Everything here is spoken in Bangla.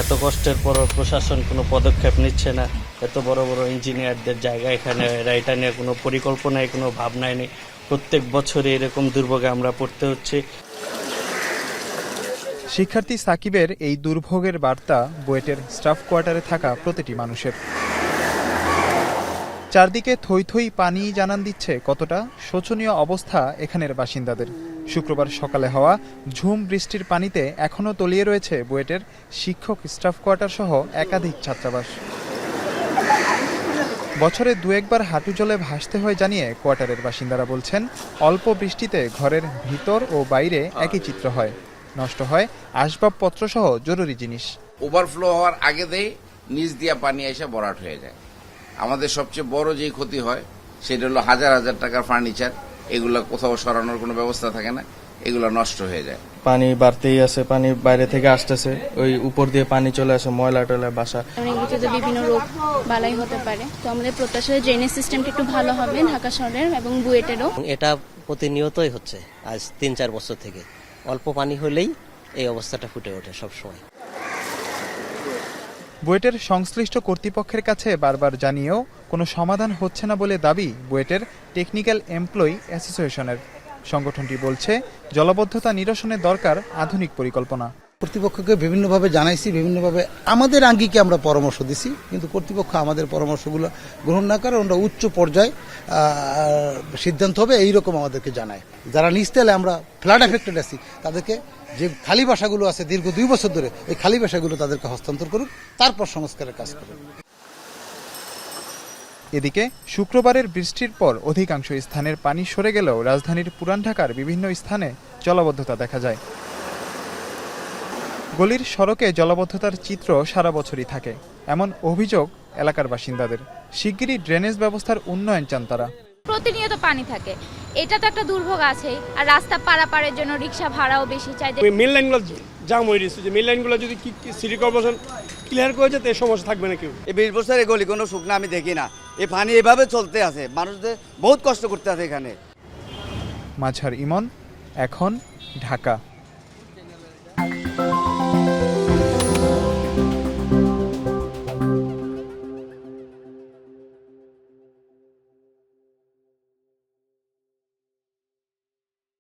এত কষ্টের পরও প্রশাসন কোনো পদক্ষেপ নিচ্ছে না। এত বড় বড় ইঞ্জিনিয়ারদের জায়গা এখানে, এরা এটা নিয়ে কোনো পরিকল্পনায়, কোনো ভাবনায় নেই। প্রত্যেক বছরই এরকম দুর্ভোগে আমরা পড়তে হচ্ছে। শিক্ষার্থী সাকিবের এই দুর্ভোগের বার্তা বুয়েটের স্টাফ কোয়ার্টারে থাকা প্রতিটি মানুষের। চারদিকে থই থই পানি জানান দিচ্ছে কতটা শোচনীয় অবস্থা এখানের বাসিন্দাদের। শুক্রবার সকালে হওয়া ঝুম বৃষ্টির পানিতে এখনও তলিয়ে রয়েছে বুয়েটের শিক্ষক স্টাফ কোয়ার্টার সহ একাধিক ছাত্রাবাস। বছরে দু একবার হাঁটু জলে ভাসতে হয় জানিয়ে কোয়ার্টারের বাসিন্দারা বলছেন, অল্প বৃষ্টিতে ঘরের ভিতর ও বাইরে একই চিত্র হয়। নষ্ট হয় আসবাবপত্র সহ জরুরি জিনিস। ওভারফ্লো হওয়ার আগেতেই নিচ দিয়া পানি এসে ভরাট হয়ে যায়। আমাদের সবচেয়ে বড় যেই ক্ষতি হয় সেটা হলো হাজার হাজার টাকার ফার্নিচার, এগুলো কোথাও সরানোর কোনো ব্যবস্থা থাকে না, এগুলো নষ্ট হয়ে যায়। পানি বাড়তেই আছে, পানি বাইরে থেকে আসতেছে, ওই উপর দিয়ে পানি চলে আসে, ময়লা টয়লা বাসা। এগুলোতে বিভিন্ন রোগ বালাই হতে পারে। তো আমাদের প্রত্যাশা ড্রেনেজ সিস্টেমটা একটু ভালো হবে ঢাকা শহরের এবং বুয়েটেরও। এটা প্রতিনিয়তই হচ্ছে আজ ৩-৪ বছর থেকে। অল্প পানি হলেই এই অবস্থাটা ফুটে ওঠে সবসময়। বুয়েটের সংশ্লিষ্ট কর্তৃপক্ষের কাছে বারবার জানিয়েও কোনো সমাধান হচ্ছে না বলে দাবি বুয়েটের টেকনিক্যাল এমপ্লয়ি অ্যাসোসিয়েশনের। সংগঠনটি বলছে, জলাবদ্ধতা নিরসনের দরকার আধুনিক পরিকল্পনা। কর্তৃপক্ষকে বিভিন্নভাবে জানাইছি, বিভিন্নভাবে আমাদের আঙ্গিকে আমরা পরামর্শ দিছি, কিন্তু কর্তৃপক্ষ আমাদের পরামর্শগুলো গ্রহণ না করে ওরা উচ্চ পর্যায়ে সিদ্ধান্ত হবে এইরকম আমাদেরকে জানায়। যারা নিচতলে আমরা ফ্লাড এফেক্টেড আছি তাদেরকে যে খালি বাসাগুলো আছে দীর্ঘ 2 বছর ধরে, এই খালি বাসাগুলো তাদেরকে হস্তান্তর করুন, তারপর সংস্কারের কাজ করুন। এদিকে শুক্রবারের বৃষ্টির পর অধিকাংশ স্থানের পানি সরে গেলেও রাজধানীর পুরান ঢাকার বিভিন্ন স্থানে জলাবদ্ধতা দেখা যায়। গলির সড়কে জলাবদ্ধতার চিত্র সারা বছরই থাকে, এমন অভিযোগ এলাকার বাসিন্দাদের। শিগগিরই ড্রেনেজ ব্যবস্থার উন্নয়ন চান তারা। প্রতিনিয়ত পানি থাকে, এটা তো একটা দুর্ভোগ আছে। আর রাস্তা পারাপারের জন্য রিক্সা ভাড়াও বেশি চাই। মেন লাইনগুলো জাম হয়ে গেছে, যে মেন লাইনগুলো যদি সিটি কর্পোরেশন ক্লিয়ার করে যায়, এই সমস্যা থাকবে না কেউ। এই 20 বছর গলি কোনো শুকনা আমি দেখি না। এই পানি এভাবে চলতে আছে, মানুষদের বহুত কষ্ট করতে আছে এখানে। মাঝার ইমন, এখন, ঢাকা।